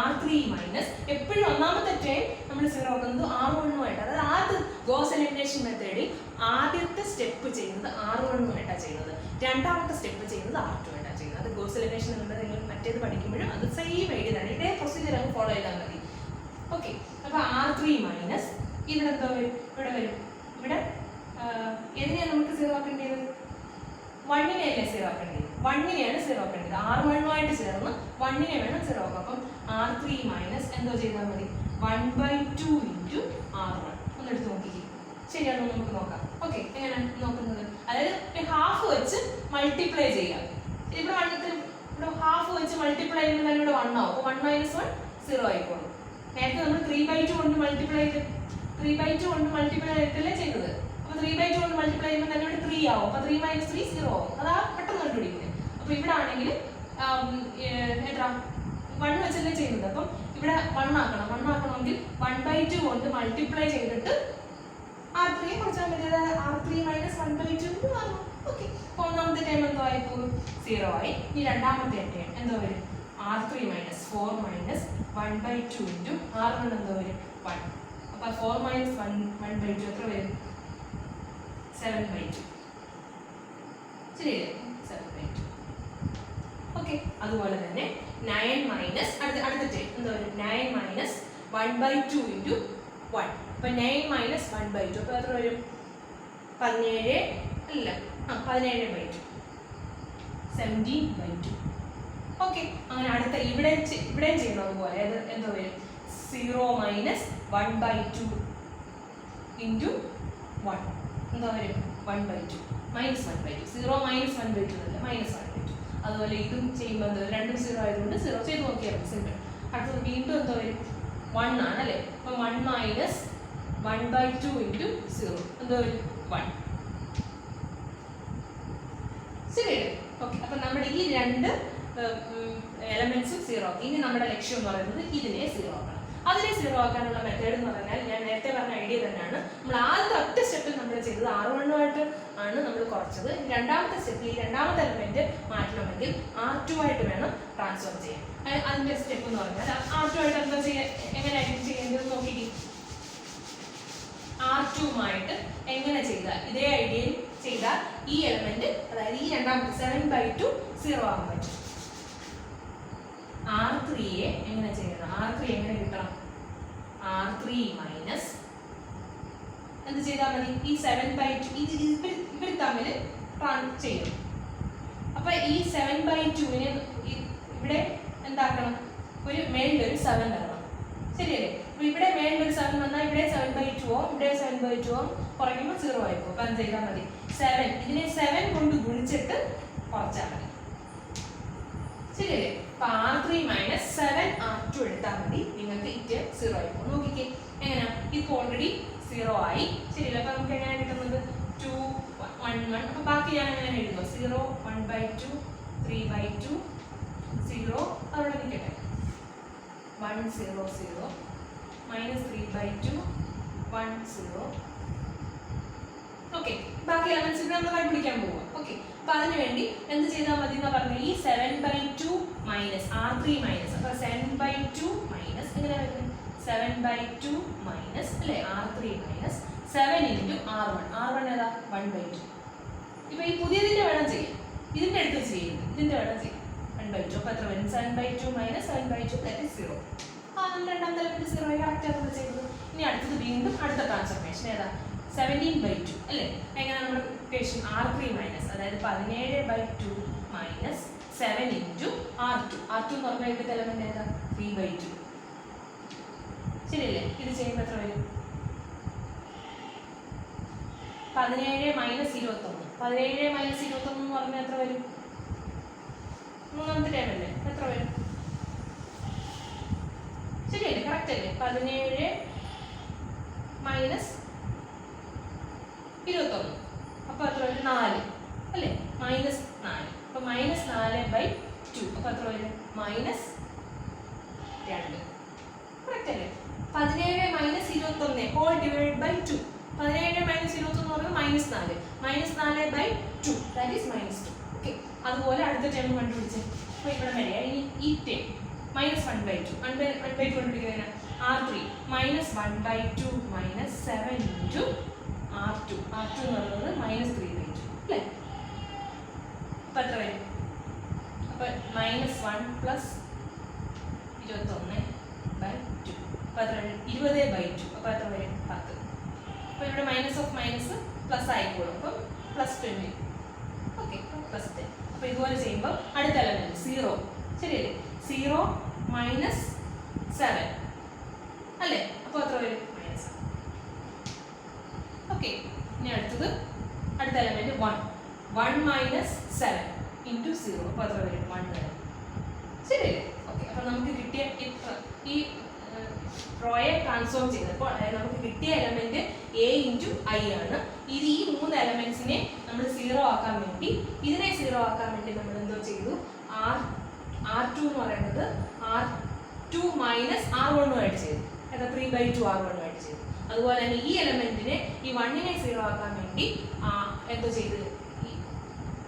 R3 മൈനസ് എപ്പോഴും ഒന്നാമത്തെ ടേം നമ്മൾ 0 ആക്കുന്നത് R1ഉമായിട്ട്. അതായത് ആദ്യ ഗോസ് എലിമിനേഷൻ മെത്തേഡിൽ ആദ്യത്തെ സ്റ്റെപ്പ് ചെയ്യുന്നത് R1ഉമായിട്ടാണ് ചെയ്യുന്നത്, രണ്ടാമത്തെ സ്റ്റെപ്പ് ചെയ്യുന്നത് R2ആയിട്ടാണ് ചെയ്യുന്നത്. അത് ഗോസ് എലിമിനേഷൻ നിങ്ങൾ മറ്റേത് പഠിക്കുമ്പോഴും അത് സെയിം ഐഡിയ തന്നെ, ഇതേ പ്രൊസീജിയർ അങ്ങ് ഫോളോ ചെയ്താൽ മതി. ഓക്കെ, അപ്പൊ R3 മൈനസ് ഇവിടെ എന്തോ വരും? ഇവിടെ വരും. ഇവിടെ ഏതിനെയാണ് നമുക്ക് 0 ആക്കേണ്ടത്? 1നെയല്ലേ 0 ആക്കേണ്ടത്? 1നെയാണ് 0 ആക്കേണ്ടത്. R1ഉമായിട്ട് ചേർന്ന് 1നെ വേണം 0 ആക്കാം. അപ്പം R3 മൈനസ് എന്തോ ചെയ്താൽ മതി? 1/2 ഇൻറ്റു R1. ഒന്നെടുത്ത് നോക്കിക്കേ, ശരിയാണോ നമുക്ക് നോക്കാം. ഓക്കെ, എങ്ങനെയാണ് നോക്കുന്നത്? അതായത് ഹാഫ് വെച്ച് മൾട്ടിപ്ലൈ ചെയ്യാം. ഇവിടെ ഹാഫ് വെച്ച് മൾട്ടിപ്ലൈ ചെയ്യുമ്പോൾ തന്നെ ഇവിടെ 1 ആവും. അപ്പോൾ 1 മൈനസ് 1 0 ആയിക്കോളും. നേരത്തെ നമ്മൾ 3/2 കൊണ്ട് മൾട്ടിപ്ലൈ ചെയ്തല്ലേ ചെയ്തത്. അപ്പൊ 3/2 കൊണ്ട് മൾട്ടിപ്ലൈ ചെയ്യുമ്പോൾ തന്നെ ഇവിടെ 3 ആവും. അപ്പൊ 3 മൈനസ് 3 0 ആവും. അതാ പെട്ടെന്ന് കണ്ടുപിടിക്കുന്നത്. അപ്പൊ ഇവിടെ ആണെങ്കിൽ എത്ര 1 വെച്ചല്ലേ ചെയ്യുന്നത്. അപ്പം ഇവിടെ 1 ആക്കണമെങ്കിൽ 1/2 കൊണ്ട് മൾട്ടിപ്ലൈ ചെയ്തിട്ട് R3 കുറച്ചാൽ മതി. R3 മൈനസ് 1/2 ആകും. ഓക്കെ, അപ്പോൾ ഒന്നാമത്തെ ടൈം എന്തോ ആയിപ്പോകും? 0 ആയി. ഇനി രണ്ടാമത്തെ ടൈം എന്തോ വരും? R3 minus 4 minus 1/2 into R1 എന്തോ വരും? 1. അപ്പൊ 4 മൈനസ് 1/2 എത്ര വരും? 7/2. ശരിയല്ലേ? 7/2. ഓക്കെ, അതുപോലെ തന്നെ 9 മൈനസ് അടുത്ത ടൈം എന്തോ വരും? 9 മൈനസ് 1/2 ഇൻറ്റു 1. അപ്പൊ 9 മൈനസ് 1/2 അപ്പൊ എത്ര വരും? 17 അല്ല 17/2, 17/2. ഓക്കെ, അങ്ങനെ അടുത്ത ഇവിടെയും ചെയ്യുന്നത് പോലെ എന്തോ വരും? 0 മൈനസ് 1/2 ഇൻറ്റു 1 എന്താ വരും? 1/2 മൈനസ് 1/2. 0 മൈനസ് 1/2 അല്ല, മൈനസ് 1/2. അതുപോലെ ഇതും ചെയ്യുമ്പോൾ എന്താ? രണ്ടും 0 ആയതുകൊണ്ട് 0 ചെയ്ത് നോക്കിയാൽ മതി, സിമ്പിൾ. അടുത്തത് വീണ്ടും എന്തോ വരും? 1 ആണ് അല്ലേ? അപ്പം 1 മൈനസ് 1/2 ഇൻറ്റു 0 എന്തോ വരും? 1. ശരിയല്ലേ? രണ്ട് എലമെന്റ്സും സീറോ ആക്കി. ഇനി നമ്മുടെ ലക്ഷ്യം എന്ന് പറയുന്നത് ഇതിനെ സീറോ ആക്കണം. അതിനെ സീറോ ആക്കാനുള്ള മെത്തേഡ് എന്ന് പറഞ്ഞാൽ ഞാൻ നേരത്തെ പറഞ്ഞ ഐഡിയ തന്നെയാണ്. നമ്മൾ ആദ്യത്തെ ഒറ്റ സ്റ്റെപ്പിൽ നമ്മൾ ചെയ്തത് R1 ആണ് നമ്മൾ കുറച്ചത്. രണ്ടാമത്തെ സ്റ്റെപ്പിൽ ഈ രണ്ടാമത്തെ എലമെന്റ് മാറ്റണമെങ്കിൽ R2 ആയിട്ട് വേണം ട്രാൻസ്ഫോം ചെയ്യാൻ. അതിന്റെ സ്റ്റെപ്പ് എന്ന് പറഞ്ഞാൽ R2 ആയിട്ട് എന്താ ചെയ്യാൻ, എങ്ങനെയായിരിക്കും ചെയ്യേണ്ടത് നോക്കിക്കേ. R2 എങ്ങനെ ചെയ്താൽ ഇതേ ഐഡിയയിൽ ചെയ്താൽ ഈ എലമെന്റ്, അതായത് ഈ രണ്ടാമത്തെ 7/2 സീറോ ആകാൻ പറ്റും. R3യെ എങ്ങനെ ചെയ്യണം? R3 എങ്ങനെ കിട്ടണം? R3 മൈനസ് എന്ത് ചെയ്താൽ മതി? ഈ 7/2 ഇവർ തമ്മിൽ ചെയ്യും. അപ്പൊ ഈ 7/2നെ ഇവിടെ എന്താക്കണം? ഒരു മേളിലൊരു 7 വരണം, ശരിയല്ലേ? അപ്പൊ ഇവിടെ മേളിലൊരു 7 വന്നാൽ ഇവിടെ 7/2 ഇവിടെ 7/2 കുറയ്ക്കുമ്പോൾ 0 ആയിപ്പോ. അപ്പൊ എന്ത് ചെയ്താൽ മതി? 7 ഇതിനെ 7 കൊണ്ട് ഗുണിച്ചിട്ട് കുറച്ചാൽ മതി, ശരിയല്ലേ? അപ്പൊ R3 മൈനസ് 7 R2 എടുത്താൽ മതി, നിങ്ങൾക്ക് ഇത് 0 ആയിപ്പോ. നോക്കിക്കേ എങ്ങനെയാ, ഇപ്പൊ ഓൾറെഡി 0 ആയി, ശരിയല്ലേ? അപ്പൊ നമുക്ക് എങ്ങനെ കിട്ടുന്നത്? 2 1 1. അപ്പൊ ബാക്കി ഞാൻ എങ്ങനെ എഴുതുമോ? 0 1/2 3/2 0 അവിടെ നിൽക്കട്ടെ. 1 0 0 മൈനസ് 3/2 1 0. ഓക്കെ, ബാക്കി എലമെന്റ്സ് നമ്മൾ കണ്ടുപിടിക്കാൻ പോവാം. ഓക്കെ, അപ്പൊ അതിനുവേണ്ടി എന്ത് ചെയ്താൽ മതി എന്ന് പറഞ്ഞാൽ ഈ 7/2 മൈനസ് R3 മൈനസ്, അപ്പൊ 7/2 മൈനസ് എങ്ങനെ വരുന്നത്? 7/2 മൈനസ് അല്ലേ R3 മൈനസ് 7 ഇൻറ്റു R1 ഏതാ? 1/2. ഇപ്പൊ ഈ പുതിയതിന്റെ വേണം ചെയ്യാൻ, ഇതിന്റെ അടുത്ത് ചെയ്യുന്നത്, ഇതിന്റെ വേണം ചെയ്യാൻ 1/2. അപ്പൊ എത്ര വരും? 7/2 മൈനസ് 7/2 ദാറ്റ് ഈസ് 0. രണ്ടാമത്തെ എലമെന്റ് 0 കറക്റ്റ് ആണ് നമ്മൾ ചെയ്തത്. ഇനി അടുത്തത് വീണ്ടും അടുത്ത ട്രാൻസ്ഫോർമേഷൻ ഏതാ? 17/2 അല്ലേ? എങ്ങനെ നമ്മൾ ഇക്വേഷൻ R3 മൈനസ്, അതായത് 17/2 മൈനസ് 7 ഇൻറ്റു R2 എന്ന് പറഞ്ഞാൽ ഇവിടുത്തെ എലമെന്റ് ഏതാ? 3/2, ശരിയല്ലേ? ഇത് ചെയ്യുമ്പോൾ എത്ര വരും? 17 മൈനസ് 21. 17 മൈനസ് 21 എന്ന് പറഞ്ഞാൽ എത്ര വരും? മൂന്നാമത്തെ ടേം അല്ലേ? എത്ര വരും? ശരിയല്ലേ? കറക്റ്റ് അല്ലേ? 17 മൈനസ് 21 അപ്പൊ എത്ര വരും? 4 അല്ലേ? മൈനസ് 4. അപ്പൊ മൈനസ് 4/2 അപ്പൊ എത്ര വരും? മൈനസ് 2. കറക്റ്റ് അല്ലേ? 17 minus 21 whole divide by 2. 17 minus 21 എന്ന് പറയുന്നത് minus 4. Minus 4/2 that is minus 2. Okay, അതുപോലെ അടുത്ത ടേം കണ്ടുപിടിച്ചേ. അപ്പൊ ഇവിടെ വരെ ഇനി ഈ ടേം മൈനസ് 1/2 കണ്ടുപിടിക്കുന്നതിന് R3 minus 1/2 minus 7 into R2 എന്ന് പറയുന്നത് മൈനസ് 3/2 അല്ലേ? അപ്പൊ എത്ര വരും? അപ്പൊ മൈനസ് 1 പ്ലസ് 21/2 അപ്പൊ എത്ര വരും? 20/2 അപ്പൊ എത്ര വരും? 10. അപ്പൊ ഇവിടെ മൈനസ് ഓഫ് മൈനസ് പ്ലസ് ആയിക്കോളും, അപ്പം പ്ലസ് 20. Okay, plus 10. അപ്പൊ ഇതുപോലെ ചെയ്യുമ്പോൾ അടുത്ത എലമെന്റ് 0, ശരിയല്ലേ? 0 മൈനസ് 7 അല്ലേ? അപ്പൊ എത്ര വരും? മൈനസ്. ഓക്കെ, ഇനി അടുത്തത് അടുത്ത എലമെന്റ് 1 മൈനസ് 7 ഇൻറ്റു 0 അപ്പൊ എത്ര വരും? 1 വരും, ശരിയല്ലേ? ഓക്കെ, അപ്പൊ നമുക്ക് കിട്ടിയ ഈ റോയെ ട്രാൻസ്ഫോം ചെയ്തപ്പോൾ അതായത് നമുക്ക് കിട്ടിയ എലമെന്റ് A ഇൻറ്റു I ആണ്. ഇത് ഈ 3 എലമെന്റ്സിനെ നമ്മൾ 0 ആക്കാൻ വേണ്ടി, ഇതിനെ 0 ആക്കാൻ വേണ്ടി നമ്മൾ എന്തോ ചെയ്തു? R2 എന്ന് പറയുന്നത് R2 മൈനസ് R1 ആയിട്ട് ചെയ്തു, അതായത് 3/2 R1 ആയിട്ട് ചെയ്തു. അതുപോലെ തന്നെ ഈ എലമെന്റിനെ ഈ 1നെ 0 ആക്കാൻ വേണ്ടി എന്തോ ചെയ്ത്?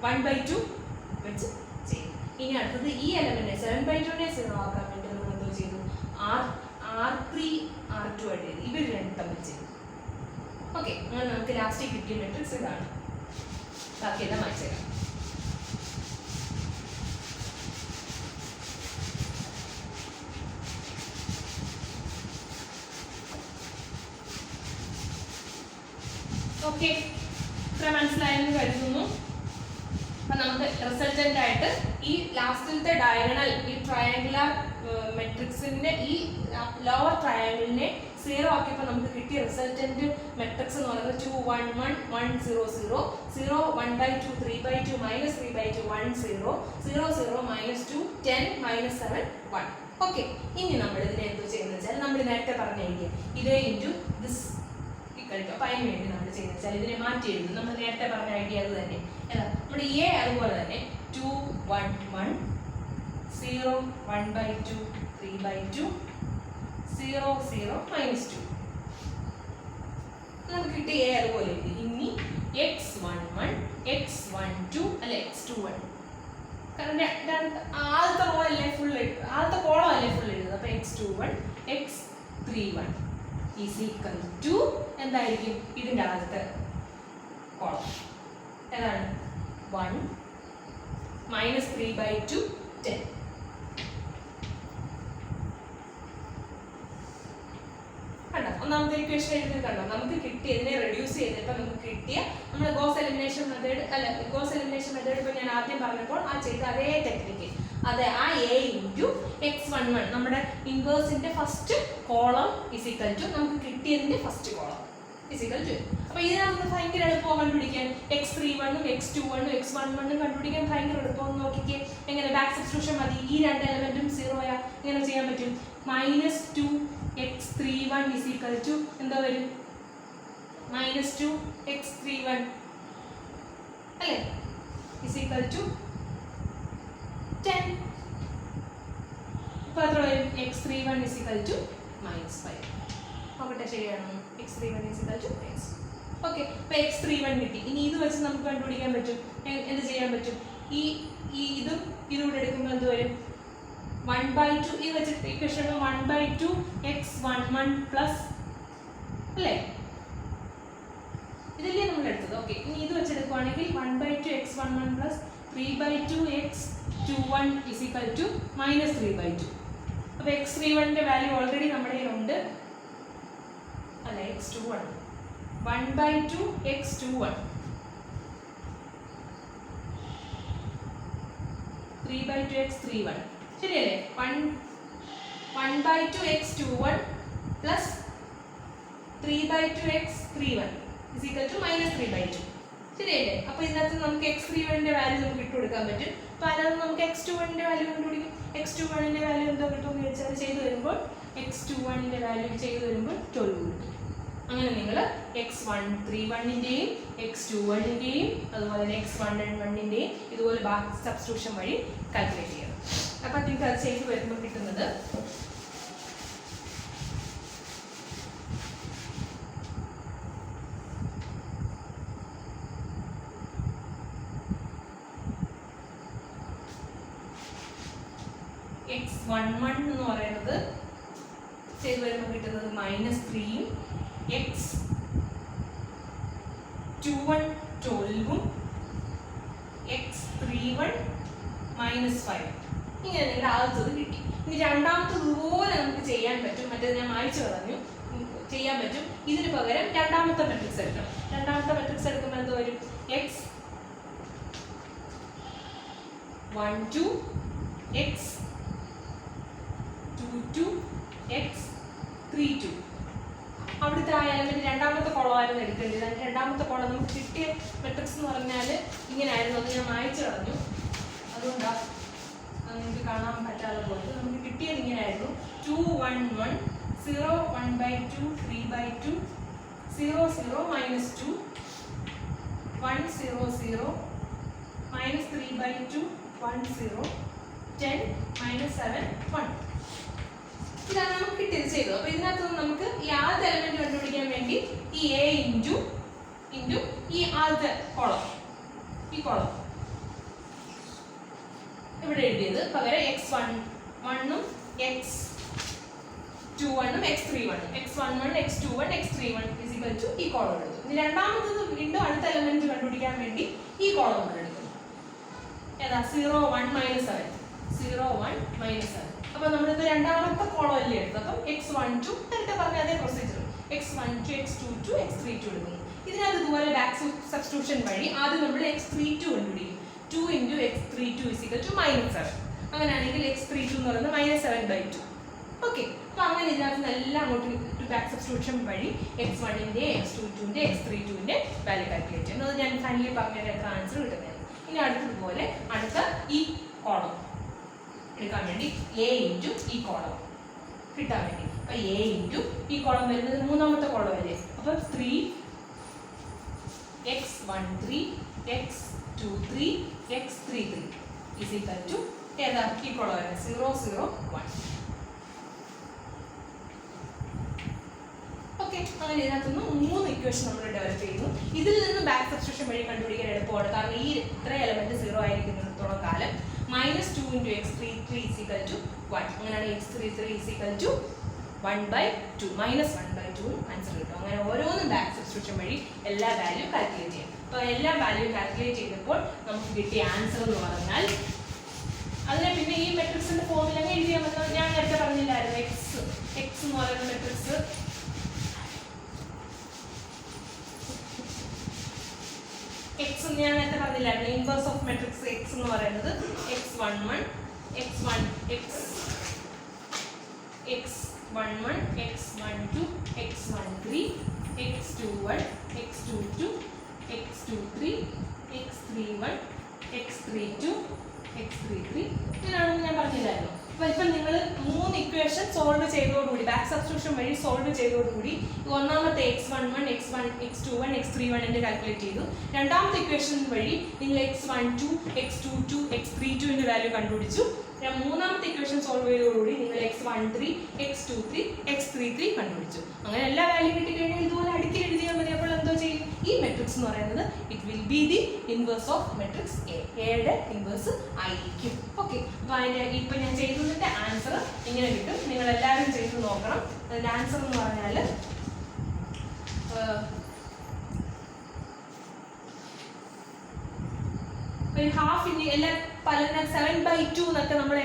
1/2 വെച്ച് ചെയ്തു. ഇനി അടുത്തത് ഈ എലമെന്റിനെ 7/2നെ 0 ആക്കാൻ വേണ്ടി നമ്മൾ എന്തോ ചെയ്തു? R3 R2 ആയിട്ട് ചെയ്തു. ഇവർ രണ്ടും തമ്മിൽ ചെയ്തു. ഓക്കെ, അങ്ങനെ നമുക്ക് ലാസ്റ്റ് കിട്ടിയ മെട്രിക്സ് ഇതാണ്. ബാക്കിയെല്ലാം വായിച്ചേക്കാം. ഓക്കെ, ഇത്ര മനസ്സിലായെന്ന് കരുതുന്നു. അപ്പൊ നമുക്ക് റിസൾട്ടന്റ് ആയിട്ട് ഈ ലാസ്റ്റിലത്തെ ഡയഗണൽ ഈ ട്രയാങ്കുലർ മെട്രിക്സിന്റെ ഈ ലോവർ ട്രയാങ്കിളിനെ 0 ആക്കിയപ്പോൾ നമുക്ക് കിട്ടിയ റിസൾട്ടന്റ് മെട്രിക്സ് എന്ന് പറയുന്നത് 2 1 1 1 0 0 0 1/2 3/2 മൈനസ് 3/2 1 0 0 0 മൈനസ് 2 10 മൈനസ് 7 1. ഓക്കെ, ഇനി നമ്മൾ ഇതിനെ എന്തോ ചെയ്യുന്നത് വെച്ചാൽ നമ്മൾ നേരത്തെ പറഞ്ഞ ഐഡിയ ഇതേ ഇൻറ്റു ദിസ് കളിക്കും. അപ്പൊ അതിന് വേണ്ടി നമ്മൾ ചെയ്യുന്നത് വെച്ചാൽ ഇതിനെ മാറ്റി എഴുതും. നമ്മൾ നേരത്തെ പറഞ്ഞ ഐഡിയ അത് തന്നെ. നമ്മുടെ A അതുപോലെ തന്നെ 2 1 1 0 1 by 2 3 by 2 0 0 minus 2 നമുക്ക് കിട്ടിയ അതുപോലെ ഇനി x11 x12 അല്ലെ x21 കാരണം ആദ്യത്തെ റോ അല്ലേ ഫുൾ ആദ്യത്തെ കോളം അല്ലേ ഫുൾ എഴുതുന്നത് അപ്പോൾ x21 x31 is equal to എന്തായിരിക്കും ഇതിൻ്റെ ആദ്യത്തെ കോളം ഏതാണ് 1 minus 3 by 2 10 കണ്ടോ ഒന്നാമത്തെ ഇക്വേഷൻ എഴുതി കണ്ടോ നമുക്ക് കിട്ടിയതിനെ റെഡ്യൂസ് ചെയ്തിട്ട് നമുക്ക് കിട്ടിയ നമ്മുടെ ഗോസ് എലിമിനേഷൻ മെത്തേഡ് അല്ല ഗോസ് എലിമിനേഷൻ മെത്തേഡ് ഇപ്പോൾ ഞാൻ ആദ്യം പറഞ്ഞപ്പോൾ ആ ചെയ്ത അതേ ടെക്നിക്ക് അതെ ആ a ഇൻറ്റു x11 നമ്മുടെ ഇൻവേഴ്സിന്റെ first column is equal to നമുക്ക് കിട്ടിയതിന്റെ first column is equal to അപ്പോൾ ഇതിനകത്ത് ഭയങ്കര എളുപ്പം കണ്ടുപിടിക്കാൻ x31 x21 x11 കണ്ടുപിടിക്കാൻ ഭയങ്കര എളുപ്പം നോക്കിക്കേ എങ്ങനെ ബാക്ക് സബ്സ്റ്റിറ്റ്യൂഷൻ മതി ഈ രണ്ട് എലമെന്റും 0 ആയാൽ എങ്ങനെ ചെയ്യാൻ പറ്റും -2 x31 is equal to എന്താ വരും -2 x31 അല്ലേ is equal to 10 അപ്പോൾ എത്ര വരും x31 is equal to -5 നോക്കട്ടെ ശരിയാണോ x31 is equal to -5 okay അപ്പോൾ x31 കിട്ടി ഇനി ഇത് വെച്ച് നമുക്ക് കണ്ടുപിടിക്കാൻ പറ്റും എന്ത് ചെയ്യാൻ പറ്റും ഈ ഇതും ഇതുകൂടെ എടുക്കുമ്പോൾ എന്ത് വരും 1/2 ഈ വെച്ചിട്ട് ഇക്വേഷൻ 1/2 x11 പ്ലസ് അല്ലേ ഇതല്ലേ നമ്മൾ എടുത്തത് ഓക്കെ ഇനി ഇത് വെച്ചെടുക്കുവാണെങ്കിൽ 1/2 x11 plus 3/2 x21 is equal to -3/2 അപ്പോൾ x31 ന്റെ വാല്യൂ ഓൾറെഡി നമ്മുടെ കയ്യിലുണ്ട് അല്ല x21 1/2 x21 3/2 x31 ശരിയല്ലേ 1/2 x21 plus 3/2 x31 is equal to -3/2 ശരിയല്ലേ അപ്പോൾ ഇതിനകത്ത് നമുക്ക് x31 ന്റെ വാല്യൂ നമുക്ക് ഇട്ട് കൊടുക്കാൻ പറ്റും അപ്പോൾ അതിനകത്ത് നമുക്ക് x21 ന്റെ വാല്യൂ കണ്ടുപിടിക്കും x21 ന്റെ വാല്യൂ എന്താ കിട്ടുമെന്ന് ചോദിച്ചാൽ ചെയ്തു വരുമ്പോൾ x21 ന്റെ വാല്യൂ ചെയ്തു വരുമ്പോൾ 12 കിട്ടും അങ്ങനെ നിങ്ങൾ x131 ന്റെയും x21 ന്റെയും അതുപോലെ x111 ന്റെയും ഇതുപോലെ ബാക്ക് സബ്സ്റ്റിറ്റ്യൂഷൻ വഴി കാൽക്കുലേറ്റ് ചെയ്യണം അപ്പോൾ നിങ്ങൾക്ക് അത് ചെയ്ത് വരുമ്പോൾ കിട്ടുന്നത് x11 എന്ന് പറയുന്നത് ചെയ്ത് വരുമ്പോൾ കിട്ടുന്നത് -3 x21 12 x31 -5 ഇങ്ങനെ നിങ്ങളുടെ ആദ്യത്തത് കിട്ടി ഇനി രണ്ടാമത്തത് ഇതുപോലെ നമുക്ക് ചെയ്യാൻ പറ്റും മറ്റേത് ഞാൻ മായ്ച്ചു കളഞ്ഞു ചെയ്യാൻ പറ്റും ഇതിന് പകരം രണ്ടാമത്തെ മെട്രിക്സ് എടുക്കണം രണ്ടാമത്തെ മെട്രിക്സ് എടുക്കുമ്പോൾ എന്ത് വരും x12 x22 x32 അവിടുത്തെ ആ എലമെന്റ് രണ്ടാമത്തെ കോളമായിരുന്നു എടുക്കേണ്ടത് രണ്ടാമത്തെ കോളം നമുക്ക് കിട്ടിയ മെട്രിക്സ് എന്ന് പറഞ്ഞാൽ ഇങ്ങനെയായിരുന്നു അത് ഞാൻ മായ്ച്ചു കളഞ്ഞു അതുകൊണ്ടാണ് നിങ്ങൾക്ക് കാണാൻ പറ്റാതെ പോയത് നമുക്ക് കിട്ടിയത് ഇങ്ങനെയായിരുന്നു 2 1 1 0 1/2 3/2 0 0 -2 1 0 0 -3/2 1 0 10 -7 1 ഇതാണ് നമുക്ക് കിട്ടിയത് ചെയ്തു അപ്പോൾ ഇതിനകത്ത് നമുക്ക് ഈ ആദ്യത്തെ എലമെന്റ് കണ്ടുപിടിക്കാൻ വേണ്ടി ഈ a ഇൻറ്റു ഈ ആദ്യത്തെ കോളം ഈ കോളം ഇവിടെ എഴുതിയത് പകരം x11 ഉം x21 ഉം x31 x11 x21 x31 is equal to ഈ കോളം എടുത്തു ഇനി രണ്ടാമത്തത് വീണ്ടും അടുത്ത എലമെന്റ് കണ്ടുപിടിക്കാൻ വേണ്ടി ഈ കോളം നമ്മൾ എടുക്കുന്നു ഏതാ 0 1 -7 0 1 -7 അപ്പോൾ നമ്മളിത് രണ്ടാമത്തെ കോളം അല്ലേ എടുത്തത് അപ്പം x12 നേരത്തെ പറഞ്ഞ അതേ പ്രൊസീജിയർ x12 x22 x32 എടുക്കുന്നു ഇതിനകത്ത് ഇതുപോലെ ബാക്ക് സബ്സ്റ്റിറ്റ്യൂഷൻ വഴി ആദ്യം നമ്മൾ x32 കണ്ടുപിടിക്കും 2 × x32 is equal to -7 അങ്ങനെയാണെങ്കിൽ x32 എന്ന് പറയുന്നത് -7/2 ഓക്കെ അപ്പോൾ അങ്ങനെ ഇതിനകത്ത് എല്ലാം അങ്ങോട്ട് ബാക്ക് സബ്സ്റ്റിറ്റ്യൂഷൻ വഴി x1 ന്റെ x22 ന്റെ x32 ന്റെ വാല്യൂ കാൽക്കുലേറ്റ് ചെയ്യുന്നത് അത് ഞാൻ ഫൈനലി പറഞ്ഞ എത്ര ആൻസർ കിട്ടുന്നത് ഇനി അടുത്തതുപോലെ അടുത്ത ഈ കോളം എടുക്കാൻ വേണ്ടി a ഇൻറ്റു ഈ കോളം കിട്ടാൻ വേണ്ടി അപ്പോൾ a ഇൻറ്റു ഈ കോളം വരുന്നത് മൂന്നാമത്തെ കോളം അല്ലേ അപ്പോൾ 3 x13 x23 x33 is equal to ഏതാ ഈക്വൾ വരുന്നത് 0 0 1. ഓക്കെ, അങ്ങനെ ഇതിനകത്തുനിന്ന് 3 ഇക്വേഷൻ നമ്മൾ ഡെവലപ്പ് ചെയ്യുന്നു. ഇതിൽ നിന്ന് ബാക്ക് സബ്സ്റ്റിറ്റ്യൂഷൻ വഴി കണ്ടുപിടിക്കാൻ എളുപ്പമാണ്. കാരണം ഈ ഇത്ര എലമെന്റ് 0 ആയിരിക്കുന്നിടത്തോളം കാലം -2 × x33 is equal to 1. അങ്ങനെയാണ് x33 is equal to 1/2 -1/2 answer കിട്ടും. അങ്ങനെ ഓരോന്നും ബാക്ക് സബ്സ്റ്റിറ്റ്യൂഷൻ വഴി എല്ലാ വാല്യൂ കാൽക്കുലേറ്റ് ചെയ്യും. അപ്പോൾ എല്ലാ വാല്യൂ കാൽക്കുലേറ്റ് ചെയ്തപ്പോൾ നമുക്ക് കിട്ടിയ ആൻസർ എന്ന് പറഞ്ഞാൽ അതിനെ പിന്നെ ഈ മെട്രിക്സിന്റെ ഫോമിൽ അങ്ങ് എഴുതിയാൽ മതി. ഞാൻ നേരത്തെ പറഞ്ഞില്ലായിരുന്നു x എന്ന് പറയുന്ന മെട്രിക്സ് x ഞാൻ നേരത്തെ പറഞ്ഞില്ലായിരുന്നു. ഇൻവേഴ്സ് ഓഫ് മെട്രിക്സ് x എന്ന് പറയുന്നത് x11 x11 x12 x13 x21 x22 x23 x31 x32 x33 ഇങ്ങനെയാണെന്ന് ഞാൻ പറഞ്ഞില്ലായിരുന്നു. അപ്പോൾ ഇപ്പം നിങ്ങൾ 3 ഇക്വേഷൻ സോൾവ് ചെയ്തതോടുകൂടി ബാക്ക് സബ്സ്റ്റിറ്റ്യൂഷൻ വഴി സോൾവ് ചെയ്തതോടുകൂടി ഒന്നാമത്തെ x11 x21 x31 കാൽക്കുലേറ്റ് ചെയ്തു. രണ്ടാമത്തെ ഇക്വേഷൻ വഴി നിങ്ങൾ x12 x22 x32 വാല്യൂ കണ്ടുപിടിച്ചു. മൂന്നാമത്തെ ഇക്വേഷൻ സോൾവ് ചെയ്തതോടുകൂടി നിങ്ങൾ x13 x23 x33 കണ്ടുപിടിച്ചു. അങ്ങനെ എല്ലാ വാല്യൂ കിട്ടിക്കഴിഞ്ഞാൽ ഇതുപോലെ അടുക്കി എഴുതിയാൽ മതി. അപ്പോൾ എന്തോ ചെയ്യും? ഈ മെട്രിക്സ് എന്ന് പറയുന്നത് it will be the inverse of matrix എയുടെ ഇൻവേഴ്സ് ആയിരിക്കും. ഓക്കെ, അപ്പോൾ അതിൻ്റെ ഇപ്പം ഞാൻ ചെയ്തതിൻ്റെ ആൻസർ ഇങ്ങനെ കിട്ടും. നിങ്ങൾ എല്ലാവരും ചെയ്ത് നോക്കണം. അതിൻ്റെ ആൻസർ എന്ന് പറഞ്ഞാൽ ഒരു ഹാഫിൻ്റെ എല്ലാ പലതിനെ 7/2 എന്നൊക്കെ നമ്മൾ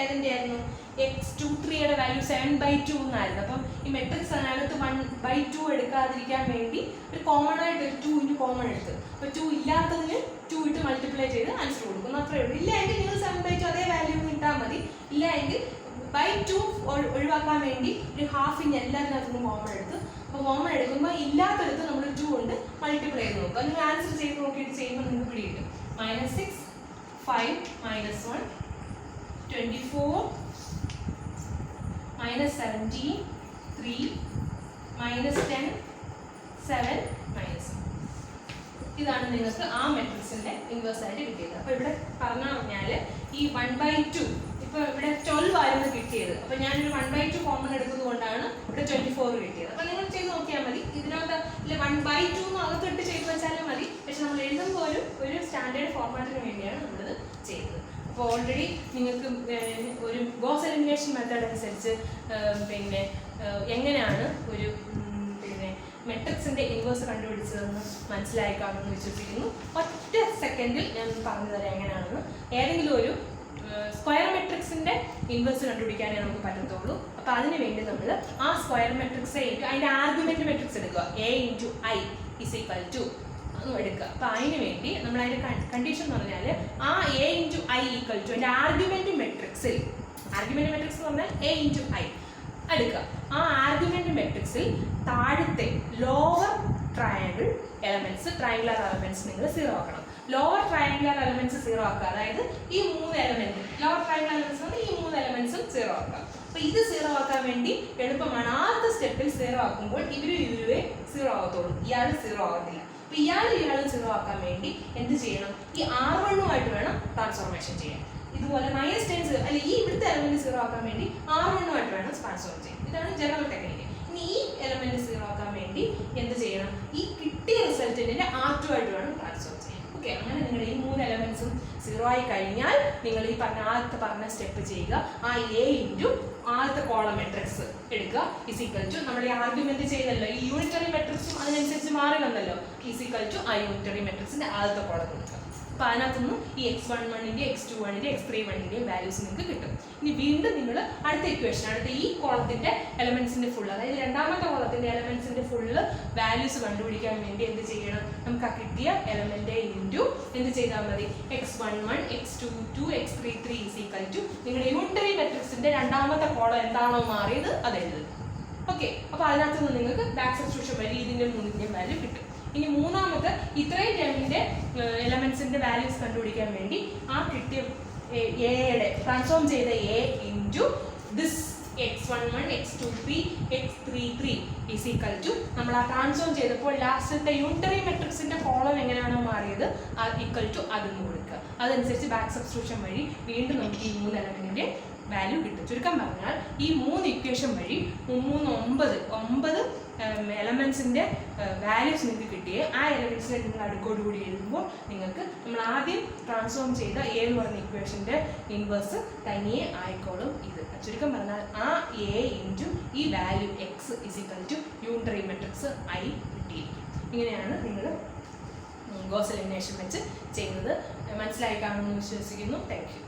ഏതിൻ്റെ ആയിരുന്നു x23യുടെ വാല്യൂ 7/2 എന്നായിരുന്നു. അപ്പം ഈ മെട്രിക്സ് അതിനകത്ത് 1/2 എടുക്കാതിരിക്കാൻ വേണ്ടി ഒരു കോമൺ ആയിട്ട് ഒരു 2 × കോമൺ എടുത്ത്, അപ്പോൾ 2 ഇല്ലാത്തതിന് 2 ഇട്ട് മൾട്ടിപ്ലൈ ചെയ്ത് ആൻസർ കൊടുക്കുന്നു. അത്രയേ ഉള്ളൂ. ഇല്ല എങ്കിൽ നിങ്ങൾ 7/2 അതേ വാല്യൂ ഇട്ടാൽ മതി. ഇല്ല എങ്കിൽ 2 ഒഴിവാക്കാൻ വേണ്ടി ഒരു ഹാഫിൻ്റെ എല്ലാത്തിനകത്തുനിന്നും കോമൺ എടുത്ത്, അപ്പോൾ കോമൺ എടുക്കുമ്പോൾ ഇല്ലാത്തടുത്ത് നമ്മൾ 2 കൊണ്ട് മൾട്ടിപ്ലൈ ചെയ്ത് നോക്കുക. നിങ്ങൾ ആൻസർ ചെയ്ത് നോക്കിയിട്ട് ചെയ്യുമ്പോൾ നിങ്ങൾക്ക് പിടികിട്ടും. -6 5 -1 24 -17 3 -10 7 -1. ഇതാണ് നിങ്ങൾക്ക് ആ മെട്രിക്സിന്റെ ഇൻവേഴ്സ് ആയിട്ട് കിട്ടിയത്. അപ്പോൾ ഇവിടെ പറഞ്ഞു പറഞ്ഞാൽ ഈ 1/2 ഇപ്പോൾ ഇവിടെ 12 ആയിരുന്നു കിട്ടിയത്. അപ്പോൾ ഞാനൊരു 1/2 കോമൺ എടുക്കുന്നത് കൊണ്ടാണ് ഇവിടെ 24 കിട്ടിയത്. അപ്പോൾ നിങ്ങൾ ചെയ്ത് നോക്കിയാൽ മതി. ഇതിനകത്ത് 1/2 എന്ന് അകത്തിട്ട് ചെയ്ത് വെച്ചാലും മതി. പക്ഷെ നമ്മൾ എഴുതുമ്പോൾ ഒരു സ്റ്റാൻഡേർഡ് ഫോർമാറ്റിന് വേണ്ടിയാണ് നമ്മളിത് ചെയ്തത്. അപ്പോൾ ഓൾറെഡി നിങ്ങൾക്ക് ഒരു ഗോസ് എലിമിനേഷൻ മെത്തേഡ് അനുസരിച്ച് പിന്നെ എങ്ങനെയാണ് ഒരു പിന്നെ മെട്രിക്സിൻ്റെ ഇൻവേഴ്സ് കണ്ടുപിടിച്ചതെന്ന് മനസ്സിലായി കാണുമെന്ന് വിശ്വസിക്കുന്നു. ഒറ്റ സെക്കൻഡിൽ ഞാൻ പറഞ്ഞു തരാം എങ്ങനെയാണെന്ന്. ഏതെങ്കിലും ഒരു സ്ക്വയർ മെട്രിക്സിൻ്റെ ഇൻവേഴ്സ് കണ്ടുപിടിക്കാനേ നമുക്ക് പറ്റത്തുള്ളൂ. അപ്പോൾ അതിന് വേണ്ടി നമ്മൾ ആ സ്ക്വയർ മെട്രിക്സ് അതിൻ്റെ ആർഗ്യുമെൻറ്റ് മെട്രിക്സ് എടുക്കുക. a × i is equal to എടുക്കുക. അപ്പോൾ അതിന് വേണ്ടി നമ്മൾ അതിൻ്റെ കണ്ടീഷൻ എന്ന് പറഞ്ഞാൽ ആ a × i ഈക്വൽ ടു അതിൻ്റെ ആർഗ്യുമെൻറ്റ് മെട്രിക്സിൽ എന്ന് പറഞ്ഞാൽ a × i എടുക്കുക. ആ ആർഗ്യുമെൻറ്റ് മെട്രിക്സിൽ താഴത്തെ lower triangle elements triangular elements നിങ്ങൾ 0 ആക്കണം. ലോവർ ട്രയാങ്കുലർ എലമെന്റ്സ് 0 ആക്കുക. അതായത് ഈ 3 എലമെന്റ് ലോവർ ട്രയാങ്കുലർ എലമെന്റ്സ് ഈ 3 എലമെന്റ്സും 0 ആക്കുക. അപ്പോൾ ഇത് 0 ആക്കാൻ വേണ്ടി എളുപ്പമാണ്. ആദ്യത്തെ സ്റ്റെപ്പിൽ 0 ആക്കുമ്പോൾ ഇവരെ 0 ആകത്തുള്ളൂ. ഇയാൾ 0 ആകത്തില്ല. അപ്പോൾ ഇയാളും 0 ആക്കാൻ വേണ്ടി എന്ത് ചെയ്യണം? ഈ R1 വേണം ട്രാൻസ്ഫോർമേഷൻ ചെയ്യാൻ. ഇതുപോലെ -10 അല്ലെ ഈ ഇവിടുത്തെ എലമെന്റ് 0 ആക്കാൻ വേണ്ടി R1 വേണം ട്രാൻസ്ഫോം ചെയ്യാൻ. ഇതാണ് ജനറൽ ടെക്നിക്ക്. ഇനി ഈ എലമെന്റ് 0 ആക്കാൻ വേണ്ടി എന്ത് ചെയ്യണം? ഈ കിട്ടിയ റിസൾട്ടിന്റെ R2 വേണം ട്രാൻസ്ഫോം ചെയ്യാൻ. ഓക്കെ, അങ്ങനെ നിങ്ങളുടെ ഈ 3 എലമെന്റ്സും 0 ആയി കഴിഞ്ഞാൽ നിങ്ങൾ ഈ ആദ്യത്തെ പറഞ്ഞ സ്റ്റെപ്പ് ചെയ്യുക. ആ a × ആദ്യത്തെ കോളം മെട്രിക്സ് എടുക്കുക ഇസ് ഈക്വൽ ടു നമ്മൾ ഈ ആർഗ്യുമെന്റ് ചെയ്തല്ലോ. ഈ യൂണിറ്ററി മെട്രിക്സും അതിനനുസരിച്ച് മാറി വന്നല്ലോ. ഇസ് ഈക്വൽ ടു ആ യൂണിറ്ററി മെട്രിക്സിന്റെ ആദ്യത്തെ കോളം കൊടുക്കുക. അപ്പോൾ അതിനകത്തുനിന്ന് ഈ x11 x21 x31 വാല്യൂസ് നിങ്ങൾക്ക് കിട്ടും. ഇനി വീണ്ടും നിങ്ങൾ അടുത്ത ഇക്വേഷൻ അടുത്ത ഈ കോളത്തിന്റെ എലമെന്റ്സിന്റെ ഫുൾ അതായത് രണ്ടാമത്തെ കോളത്തിന്റെ എലമെന്റ്സിന്റെ ഫുള്ള് വാല്യൂസ് കണ്ടുപിടിക്കാൻ വേണ്ടി എന്ത് ചെയ്യണം? നമുക്ക് ആ കിട്ടിയ എലമെന്റ് ഇൻറ്റു എന്ത് ചെയ്താൽ മതി? x11 x22 x33 is equal to നിങ്ങളുടെ യൂണിറ്ററി മെട്രിക്സിന്റെ രണ്ടാമത്തെ കോളം എന്താണോ മാറിയത് അത് എഴുതുക. ഓക്കെ, അപ്പോൾ അതിനകത്ത് നിന്ന് നിങ്ങൾക്ക് ബാക്ക് സബ്സ്റ്റിറ്റ്യൂഷൻ വഴി ഇതിന്റെ 3ന്റെ വാല്യൂ കിട്ടും. ഇനി മൂന്നാമത്തെ ഇത്രയും ടേമിന്റെ എലമെന്റ്സിന്റെ വാല്യൂസ് കണ്ടുപിടിക്കാൻ വേണ്ടി ആ കിട്ടിയ എയുടെ ട്രാൻസ്ഫോം ചെയ്ത a × this x11 x23 x33 is equal to നമ്മൾ ആ ട്രാൻസ്ഫോം ചെയ്തപ്പോൾ ലാസ്റ്റത്തെ യൂണിറ്ററി മെട്രിക്സിന്റെ കോളം എങ്ങനെയാണോ മാറിയത് ഈക്വൽ ടു അതെന്ന് കൊടുക്കുക. അതനുസരിച്ച് ബാക്ക് സബ്സ്റ്റിറ്റ്യൂഷൻ വഴി വീണ്ടും നമുക്ക് ഈ 3 എലമെന്റിന്റെ വാല്യൂ കിട്ടും. ചുരുക്കം പറഞ്ഞാൽ ഈ 3 ഇക്വേഷൻ വഴി 9 എലമെന്റ്സിന്റെ വാല്യൂസ് നിങ്ങൾക്ക് കിട്ടിയേ ആ എലമെന്റ്സിനെ നിങ്ങൾ അടുക്കോടുകൂടി എഴുതുമ്പോൾ നിങ്ങൾക്ക് നമ്മൾ ആദ്യം ട്രാൻസ്ഫോം ചെയ്ത എ എന്ന് പറഞ്ഞ ഇക്വേഷന്റെ ഇൻവേഴ്സ് തനിയെ ആയിക്കോളും ഇത്. ചുരുക്കം പറഞ്ഞാൽ ആ എ ഇൻറ്റു ഈ value X is equal to unitary matrix I കിട്ടിയിരിക്കും. ഇങ്ങനെയാണ് നിങ്ങൾ ഗോസ് എലിമിനേഷൻ വെച്ച് ചെയ്യുന്നത്. മനസ്സിലായി കാണുമെന്ന് വിശ്വസിക്കുന്നു. Thank U.